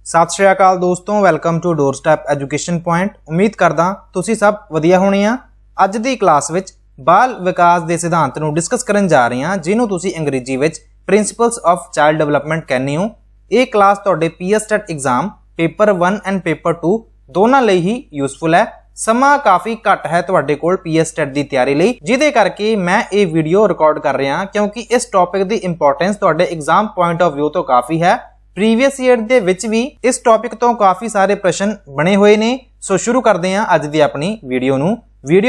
सत श्री अकाल दोस्तों, welcome to doorstep education point. उम्मीद करदा तुसी सब वधिया होने आ। अज दी क्लास विच बाल विकास के सिद्धांत नूं डिस्कस करन जा रहे हैं, जिन्हों तुसी अंग्रेजी विच प्रिंसिपल्स ऑफ चाइल्ड डेवलपमेंट कहने हो। ये क्लास तुहाडे पीएसटेट एग्जाम पेपर 1 एंड पेपर 2 दोनों लई ही यूजफुल है। समा काफ़ी घट है तुहाडे कोल पीएसटेट की तैयारी लई, जिहदे करके मैं ये वीडियो रिकॉर्ड कर रहा क्योंकि इस टॉपिक की इंपॉर्टेंस तुहाडे एग्जाम पॉइंट ऑफ व्यू तो काफ़ी है। प्रीवियस ईयर दे विच भी इस टॉपिक तो काफ़ी सारे प्रश्न बने हुए ने। सो शुरू करते हैं अज की अपनी वीडियो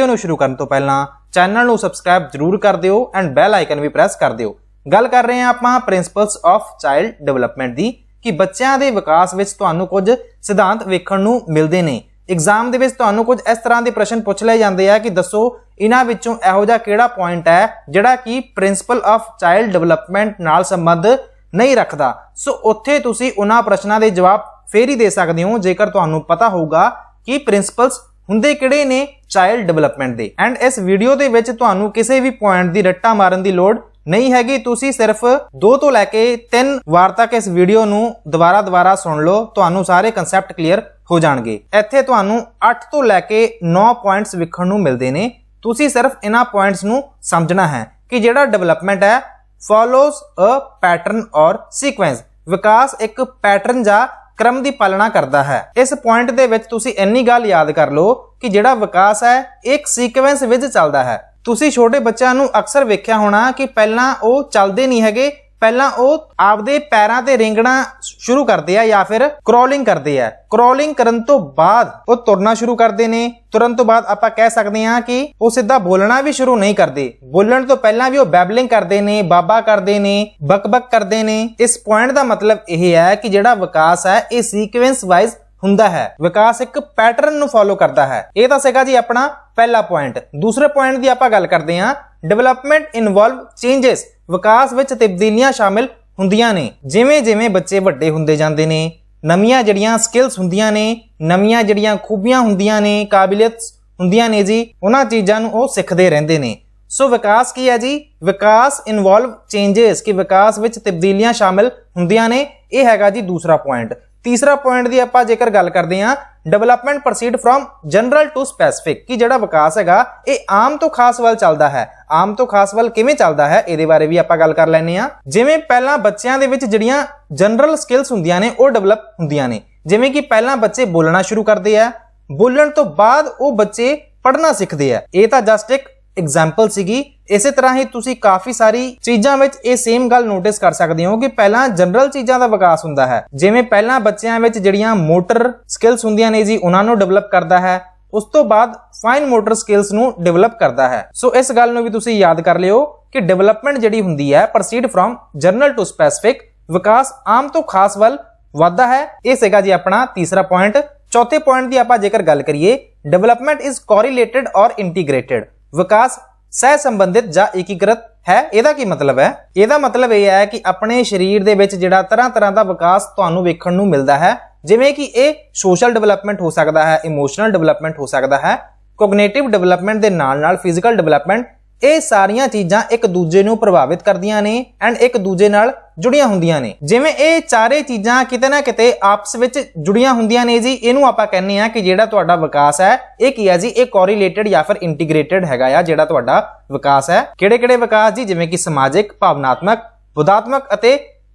नूं शुरू करने तो पहला चैनल नूं सबसक्राइब जरूर कर दिओ एंड बैल आइकन भी प्रेस कर दिओ। गल कर रहे हैं आपां प्रिंसिपल्स ऑफ चाइल्ड डेवलपमेंट की कि बच्चों के विकास विच तुहानूं कुछ सिद्धांत वेखण नूं मिलदे ने। एग्जाम दे विच तुहानूं कुछ इस तरह के प्रश्न पूछ लए जाते हैं कि दसो इन्हां विचों इहो जिहा किहड़ा पॉइंट है जिहड़ा कि प्रिंसिपल ऑफ चाइल्ड डेवलपमेंट नाल संबंध नहीं रखता। सो उत्थे तुसी उन्हां प्रश्नां दे जवाब फेर ही दे सकदे हो जेकर तुहानूं पता होगा कि प्रिंसिपल्स हुंदे किहड़े ने चाइल्ड डेवलपमेंट दे। एंड इस वीडियो दे विच तुहानूं किसी भी पॉइंट दी रट्टा मारन दी लोड़ नहीं हैगी। तुसी सिर्फ 2 तो लैके 3 वार तक इस वीडियो नूं दोबारा सुन लो, तुहानूं सारे कंसैप्ट क्लीयर हो जाणगे। इत्थे तुहानूं 8 तो लैके 9 पॉइंट्स विखण नूं मिलदे ने। तुसी सिर्फ इन्हां पॉइंट्स नूं समझना है कि जिहड़ा डेवलपमेंट है फॉलोज अ पैटर्न और सीक्वेंस। विकास एक पैटर्न जा क्रम की पालना करता है। इस पॉइंट दे विच तुसी इन्नी गल याद कर लो कि जिहड़ा विकास है एक सीक्वेंस विच चलदा है। तुसी छोटे बच्चों नूं अक्सर वेख्या होना कि पहलां वो चलदे नहीं हैगे, पहलां वो आपदे पैरां ते रेंगणा शुरू करते हैं या फिर क्रॉलिंग करते हैं। क्रॉलिंग करन तो बाद वो तुरना शुरू करते ने। तुरन तो बाद आपां कह सकते हैं कि वो सीधा बोलना भी शुरू नहीं करते। बोलण तो पहलां भी वो बैबलिंग करते ने, बाबा करते ने, बक करते ने। इस पॉइंट का मतलब यह है कि जिहड़ा विकास है ये सीक्वेंस वाइज हुंदा है। विकास एक पैटर्न नूं फॉलो करता है। यह तां सीगा जी अपना पहला पॉइंट। दूसरे पॉइंट की आपां गल करते हैं, डेवलपमेंट इनवॉल्व चेंजेस। विकास विच तब्दीलियां शामिल हुंदियां ने। जिवें जिवें बच्चे वड्डे हुंदे जांदे ने, नवीआं जिहड़ियां स्किल्स हुंदियां ने, नवीआं जिहड़ियां खूबियां हुंदियां ने, काबिलियत हुंदियां ने जी, उन्हां चीज़ां नूं ओह सिखदे रहिंदे ने। सो विकास की है जी, विकास इनवॉल्व चेंजेस कि विकास विच तब्दीलियां शामिल हुंदियां ने। यह हैगा जी दूसरा पॉइंट। तीसरा पॉइंट की आपां जेकर गल करते हैं, development proceed from general to specific कि जिहड़ा विकास हैगा ये आम तो खास वाल चलदा है। आम तो खास वाल किवें चलदा है इहदे बारे भी आपां गल कर लैने आ। जिवें पहलां बच्चों दे विच जिहड़ियां जनरल स्किल्स हुंदियां ने वो डेवलप हुंदियां ने। जिवें कि पहलां बच्चे बोलना शुरू करते हैं, बोलण तो बाद वो बच्चे पढ़ना सीखते हैं। ये तां जस्ट एक एग्जाम्पल सीगी। इसे तरह ही तुसी काफी सारी चीज़ां विच ये सेम गल नोटिस कर सकते हो कि पहला जनरल चीज़ां दा विकास हुंदा है। जिवें पहला बच्चों विच जिहड़ियां मोटर स्किल्स हुंदियां ने जी उन्हां नूं डेवलप करदा है, उस तो बाद फाइन मोटर स्किल्स नूं डेवलप करदा है। सो इस गल नूं भी तुसी याद कर लियो कि डेवलपमेंट जिहड़ी हुंदी है proceed from general to specific, विकास आम तो खास वल वधदा है। यह सीगा जी अपना तीसरा पॉइंट। चौथे पॉइंट की आपां जेकर गल करिए, डेवलपमेंट इज कोरिलेटेड और इंटीग्रेटेड। विकास सह संबंधित जा एकीकृत है। ਇਹਦਾ ਕੀ मतलब है? ਇਹਦਾ मतलब यह है कि अपने शरीर ਦੇ ਵਿੱਚ ਜਿਹੜਾ तरह ਦਾ ਵਿਕਾਸ ਤੁਹਾਨੂੰ ਵੇਖਣ ਨੂੰ ਮਿਲਦਾ ਹੈ। ਜਿਵੇਂ ਕਿ ਇਹ ਸੋਸ਼ਲ ਡਿਵੈਲਪਮੈਂਟ ਹੋ ਸਕਦਾ ਹੈ, ਇਮੋਸ਼ਨਲ ਡਿਵੈਲਪਮੈਂਟ ਹੋ ਸਕਦਾ ਹੈ, ਕੋਗਨੀਟਿਵ ਡਿਵੈਲਪਮੈਂਟ ਦੇ ਨਾਲ ਫਿਜ਼ੀਕਲ ਡਿਵੈਲਪਮੈਂਟ। ਇਹ ਸਾਰੀਆਂ ਚੀਜ਼ਾਂ ਇੱਕ ਦੂਜੇ ਨੂੰ ਪ੍ਰਭਾਵਿਤ ਕਰਦੀਆਂ ਨੇ ਐਂਡ ਇੱਕ ਦੂਜੇ ਨਾਲ जुड़ियां हुंदियां ने। जिवें ਇਹ चारे चीज़ां किते ना किते आपस विच जुड़ियां हुंदियां ने जी, इहनूं आपां कहने आ कि जिहड़ा तुहाडा विकास है ये की है जी, ये कोरिलेटेड या फिर इंटीग्रेटेड हैगा आ। जिहड़ा तुहाडा विकास है किहड़े-किहड़े विकास जी, जिवें कि समाजिक, भावनात्मक, बुद्धात्मक अते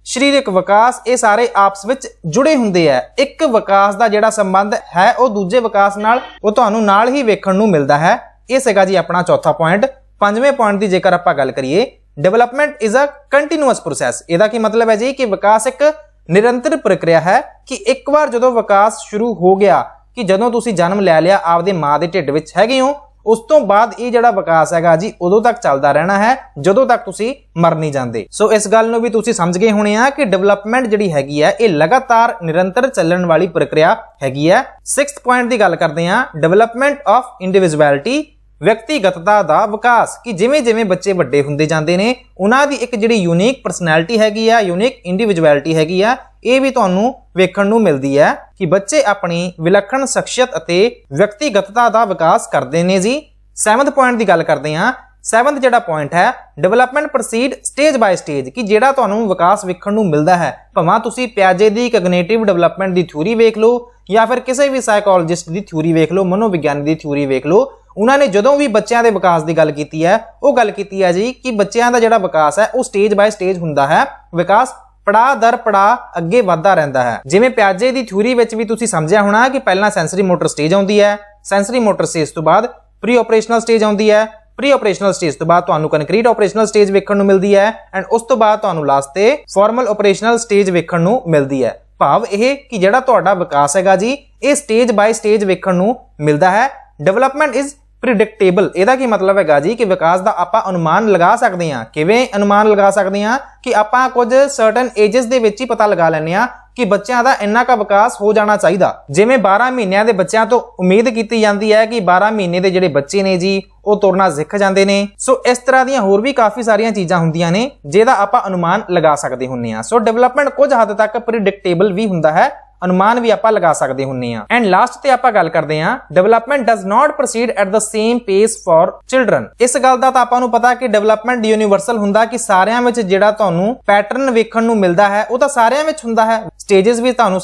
शरीरक विकास, ये सारे आपस विच जुड़े हुंदे आ। एक विकास का जिहड़ा संबंध है वो दूजे विकास नाल वो तुहानूं नाल ही वेखण नूं मिलदा है। ये सीगा जी अपना चौथा पॉइंट। पंजवें पॉइंट की जेकर आपां गल करिए, development is a continuous process. ਇਹਦਾ ਕੀ मतलब है जी कि विकास एक निरंतर प्रक्रिया है कि एक बार जो विकास शुरू हो गया कि ਜਦੋਂ ਤੁਸੀਂ जन्म ਲੈ ਲਿਆ ਆਪਦੇ ਮਾਂ ਦੇ ਢਿੱਡ ਵਿੱਚ ਹੈਗੇ ਹੋ, ਉਸ ਤੋਂ ਬਾਅਦ ਇਹ ਜਿਹੜਾ ਵਿਕਾਸ ਹੈਗਾ ਜੀ ਉਦੋਂ ਤੱਕ ਚੱਲਦਾ ਰਹਿਣਾ ਹੈ ਜਦੋਂ ਤੱਕ ਤੁਸੀਂ ਮਰ ਨਹੀਂ ਜਾਂਦੇ। ਸੋ ਇਸ ਗੱਲ ਨੂੰ ਵੀ ਤੁਸੀਂ ਸਮਝ ਗਏ ਹੋਣੇ ਆ ਕਿ ਡਿਵੈਲਪਮੈਂਟ ਜਿਹੜੀ ਹੈਗੀ ਹੈ ਇਹ ਲਗਾਤਾਰ ਨਿਰੰਤਰ ਚੱਲਣ ਵਾਲੀ ਪ੍ਰਕਿਰਿਆ ਹੈਗੀ ਹੈ। 6th ਪੁਆਇੰਟ ਦੀ ਗੱਲ ਕਰਦੇ ਆ, ਡਿਵੈਲਪਮੈਂਟ ਆਫ ਇੰਡੀਵਿਜੂਅਲਿਟੀ व्यक्तिगतता का विकास कि जिमें जिमें बच्चे वड्डे हुंदे जांदे ने उन्हां दी एक जिहड़ी यूनीक परसनैलिटी हैगी आ, यूनीक इंडिविजुअलिटी हैगी आ, ये भी तुहानूं वेखण नूं मिलदी है कि बच्चे अपनी विलक्षण शख्सियत अते व्यक्तिगतता का विकास करते हैं जी। 7th पॉइंट की गल करते हैं, 7th ਜਿਹੜਾ ਪੁਆਇੰਟ ਹੈ ਡਿਵੈਲਪਮੈਂਟ ਪ੍ਰੋਸੀਡ ਸਟੇਜ ਬਾय ਸਟੇਜ ਕਿ ਜਿਹੜਾ ਤੁਹਾਨੂੰ ਵਿਕਾਸ ਵੇਖਣ ਨੂੰ ਮਿਲਦਾ ਹੈ ਭਾਵੇਂ ਤੁਸੀਂ ਪਿਆਜੇ ਦੀ ਕੈਗਨੀਟਿਵ ਡਿਵੈਲਪਮੈਂਟ ਦੀ ਥਿਊਰੀ ਵੇਖ ਲਓ ਜਾਂ ਫਿਰ ਕਿਸੇ ਵੀ ਸਾਈਕੋਲੋਜਿਸਟ ਦੀ ਥਿਊਰੀ ਵੇਖ ਲਓ ਮਨੋਵਿਗਿਆਨੀ ਦੀ ਥਿਊਰੀ ਵੇਖ ਲਓ ਉਹਨਾਂ ਨੇ ਜਦੋਂ ਵੀ ਬੱਚਿਆਂ ਦੇ ਵਿਕਾਸ ਦੀ ਗੱਲ ਕੀਤੀ ਹੈ ਉਹ ਗੱਲ ਕੀਤੀ ਹੈ ਜੀ ਕਿ ਬੱਚਿਆਂ ਦਾ ਜਿਹੜਾ ਵਿਕਾਸ ਹੈ ਉਹ ਸਟੇਜ ਬਾय ਸਟੇਜ ਹੁੰਦਾ ਹੈ ਵਿਕਾਸ ਪੜਾ ਦਰ ਪੜਾ ਅੱਗੇ ਵਧਦਾ ਰਹਿੰਦਾ ਹੈ ਜਿਵੇਂ ਪਿਆਜੇ ਦੀ ਥਿਊਰੀ ਵਿੱਚ ਵੀ ਤੁਸੀਂ ਸਮਝਿਆ ਹੋਣਾ ਕਿ ਪਹਿਲਾਂ ਸੈਂਸਰੀ ਮੋਟਰ ਸਟੇਜ ਆਉਂਦੀ ਹੈ ਸੈਂਸਰੀ ਮੋਟਰ ਸਟੇਜ ਤੋਂ ਬਾਅਦ ਪ੍ਰੀ ਆਪਰੇਸ਼ਨਲ ਸਟੇਜ ਆਉਂਦੀ ਹੈ ਪ੍ਰੀ ਆਪਰੇਸ਼ਨਲ ਸਟੇਜ ਤੋਂ ਬਾਅਦ ਤੁਹਾਨੂੰ ਕੰਕਰੀਟ ਆਪਰੇਸ਼ਨਲ ਸਟੇਜ ਵੇਖਣ ਨੂੰ ਮਿਲਦੀ ਹੈ ਐਂਡ ਉਸ ਤੋਂ ਬਾਅਦ ਤੁਹਾਨੂੰ ਲਾਸਟ ਤੇ ਫਾਰਮਲ ਆਪਰੇਸ਼ਨਲ ਸਟੇਜ ਵੇਖਣ ਨੂੰ ਮਿਲਦੀ ਹੈ ਭਾਵ ਇਹ ਕਿ ਜਿਹੜਾ ਤੁਹਾਡਾ ਵਿਕਾਸ ਹੈਗਾ ਜੀ ਇਹ ਸਟੇਜ ਬਾय ਸਟੇਜ ਵੇਖਣ ਨੂੰ ਮਿਲਦਾ ਹੈ ਡਿਵੈਲਪਮੈਂਟ ਇਜ਼ ਪ੍ਰੈਡਿਕਟੇਬਲ ਇਹਦਾ ਕੀ ਮਤਲਬ ਹੈਗਾ ਜੀ ਕਿ ਵਿਕਾਸ ਦਾ ਆਪਾਂ ਅਨੁਮਾਨ ਲਗਾ ਸਕਦੇ ਹਾਂ ਕਿਵੇਂ ਅਨੁਮਾਨ ਲਗਾ ਸਕਦੇ ਹਾਂ ਕਿ ਆਪਾਂ ਕੁਝ ਸਰਟਨ ਏਜਸ ਦੇ ਵਿੱਚ ਹੀ ਪਤਾ ਲਗਾ ਲੈਂਦੇ ਹਾਂ ਕਿ ਬੱਚਿਆਂ ਦਾ ਇੰਨਾ ਕਾ ਵਿਕਾਸ ਹੋ ਜਾਣਾ ਚਾਹੀਦਾ ਜਿਵੇਂ 12 ਮਹੀਨਿਆਂ ਦੇ ਬੱਚਿਆਂ ਤੋਂ ਉਮੀਦ ਕੀਤੀ ਜਾਂਦੀ ਹੈ ਕਿ 12 ਮਹੀਨੇ ਦੇ ਜਿਹੜੇ ਬੱਚੇ ਨੇ ਜੀ ਉਹ ਤੁਰਨਾ ਸਿੱਖ ਜਾਂਦੇ ਨੇ ਸੋ ਇਸ ਤਰ੍ਹਾਂ ਦੀਆਂ ਹੋਰ ਵੀ ਕਾਫੀ ਸਾਰੀਆਂ ਚੀਜ਼ਾਂ ਹੁੰਦੀਆਂ ਨੇ ਜਿਹਦਾ ਆਪਾਂ ਅਨੁਮਾਨ ਲਗਾ ਸਕਦੇ ਹੁੰਨੇ ਆ ਸੋ ਡਿਵੈਲਪਮੈਂਟ ਕੁਝ ਹੱਦ ਤੱਕ ਪ੍ਰੈਡਿਕਟੇਬਲ ਵੀ ਹੁੰਦਾ ਹੈ ਅਨੁਮਾਨ ਵੀ ਆਪਾਂ ਲਗਾ ਸਕਦੇ ਹੁੰਨੇ ਆ ਐਂਡ ਲਾਸਟ ਤੇ ਆਪਾਂ ਗੱਲ ਕਰਦੇ ਆ development does not proceed at the same ਪੇਸ ਫॉर ਚਿਲड्रन ਇਸ ਗੱਲ ਦਾ ਤਾਂ ਆਪਾਂ ਨੂੰ ਪਤਾ ਕਿ ਡਿਵੈਲਪਮੈਂਟ ਯੂਨੀਵਰਸਲ ਹੁੰਦਾ ਕਿ ਸਾਰਿਆਂ ਵਿੱਚ ਜਿਹੜਾ ਤੁਹਾਨੂੰ ਪੈਟਰਨ ਵੇਖਣ ਨੂੰ ਮਿਲਦਾ ਹੈ ਉਹ ਤਾਂ ਸਾਰਿਆਂ ਵਿੱਚ ਹੁੰਦਾ ਹੈ ਸਟੇजेस ਵੀ ਤੁਹਾਨੂੰ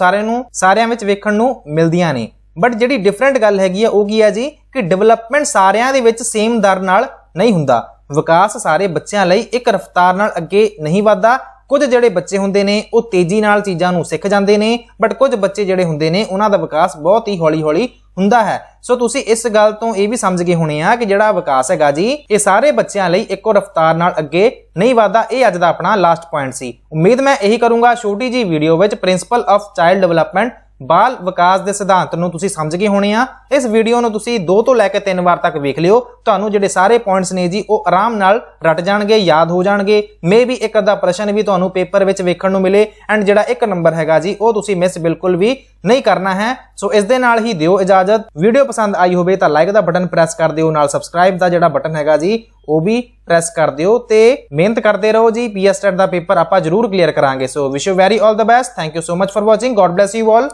ਸਾਰਿਆਂ ਵਿੱਚ ਵੇਖਣ ਨੂੰ ਮਿਲਦੀਆਂ ਨੇ ਬਟ ਜਿਹੜੀ ਡਿਫਰੈਂਟ ਗੱਲ ਹੈਗੀ ਆ ਉਹ ਕੀ ਹੈ ਜੀ ਕਿ ਡਿਵੈਲਪਮੈਂਟ ਸਾਰਿਆਂ ਦੇ ਵਿੱਚ ਸੇਮ ਦਰ ਨਾਲ ਨਹੀਂ ਹੁੰਦਾ ਵਿਕਾਸ ਸਾਰੇ ਬੱਚਿਆਂ ਲਈ ਇੱਕ ਰਫ਼ਤਾਰ ਨਾਲ ਅੱਗੇ ਨਹੀਂ ਵਧਦਾ ਕੁਝ ਜਿਹੜੇ ਬੱਚੇ ਹੁੰਦੇ ਨੇ ਉਹ ਤੇਜ਼ੀ ਨਾਲ ਚੀਜ਼ਾਂ ਨੂੰ ਸਿੱਖ ਜਾਂਦੇ ਨੇ ਬਟ ਕੁਝ ਬੱਚੇ ਜਿਹੜੇ ਹੁੰਦੇ ਨੇ ਉਹਨਾਂ ਦਾ ਵਿਕਾਸ ਬਹੁਤ ਹੀ ਹੌਲੀ-ਹੌਲੀ ਹੁੰਦਾ ਹੈ ਸੋ ਤੁਸੀਂ ਇਸ ਗੱਲ ਤੋਂ ਇਹ ਵੀ ਸਮਝ ਗਏ ਹੋਣੇ ਆ ਕਿ ਜਿਹੜਾ ਵਿਕਾਸ ਹੈਗਾ ਜੀ ਇਹ ਸਾਰੇ ਬੱਚਿਆਂ ਲਈ ਇੱਕੋ ਰਫ਼ਤਾਰ ਨਾਲ ਅੱਗੇ ਨਹੀਂ ਵਧਦਾ ਇਹ ਅੱਜ ਦਾ ਆਪਣਾ ਲਾਸਟ ਪੁਆਇੰਟ ਸੀ ਉਮੀਦ ਮੈਂ ਇਹੀ ਕਰੂੰਗਾ ਛੋਟੀ ਜੀ ਵੀਡੀਓ ਵਿੱਚ ਪ੍ਰਿੰਸੀਪਲ ਆਫ ਚਾਈਲਡ ਡਿਵੈਲਪਮੈਂਟ ਬਾਲ ਵਿਕਾਸ ਦੇ ਸਿਧਾਂਤ ਨੂੰ ਤੁਸੀਂ ਸਮਝ ਗਏ ਹੋਣੇ ਆ ਇਸ ਵੀਡੀਓ ਨੂੰ ਤੁਸੀਂ 2 ਤੋਂ ਲੈ ਕੇ 3 ਵਾਰ ਤੱਕ ਵੇਖ ਲਿਓ ਤੁਹਾਨੂੰ ਜਿਹੜੇ ਸਾਰੇ ਪੁਆਇੰਟਸ ਨੇ ਜੀ ਉਹ ਆਰਾਮ ਨਾਲ ਰੱਟ ਜਾਣਗੇ ਯਾਦ ਹੋ ਜਾਣਗੇ ਮੇ ਵੀ ਇੱਕ ਅੱਧਾ ਪ੍ਰਸ਼ਨ ਵੀ ਤੁਹਾਨੂੰ ਪੇਪਰ ਵਿੱਚ ਵੇਖਣ ਨੂੰ ਮਿਲੇ ਐਂਡ ਜਿਹੜਾ 1 ਨੰਬਰ ਹੈਗਾ ਜੀ ਉਹ ਤੁਸੀਂ ਮਿਸ ਬਿਲਕੁਲ ਵੀ ਨਹੀਂ ਕਰਨਾ ਹੈ ਸੋ ਇਸ ਦੇ ਨਾਲ ਹੀ ਦਿਓ ਇਜਾਜ਼ਤ ਵੀਡੀਓ ਪਸੰਦ ਆਈ ਹੋਵੇ ਤਾਂ ਲਾਈਕ ਦਾ ਬਟਨ ਪ੍ਰੈਸ ਕਰ ਦਿਓ ਨਾਲ ਸਬਸਕ੍ਰਾਈਬ ਦਾ ਜਿਹੜਾ ਬਟਨ ਹੈਗਾ ਜੀ ਉਹ ਵੀ ਪ੍ਰੈਸ ਕਰ ਦਿਓ ਤੇ ਮਿਹਨਤ ਕਰਦੇ ਰਹੋ ਜੀ ਪੀਐਸ ਟੈਟ ਦਾ ਪੇਪਰ ਆਪਾਂ ਜ਼ਰੂਰ ਕਲੀਅਰ ਕਰਾਂਗੇ so wish you very all the best thank you so much for watching God bless you all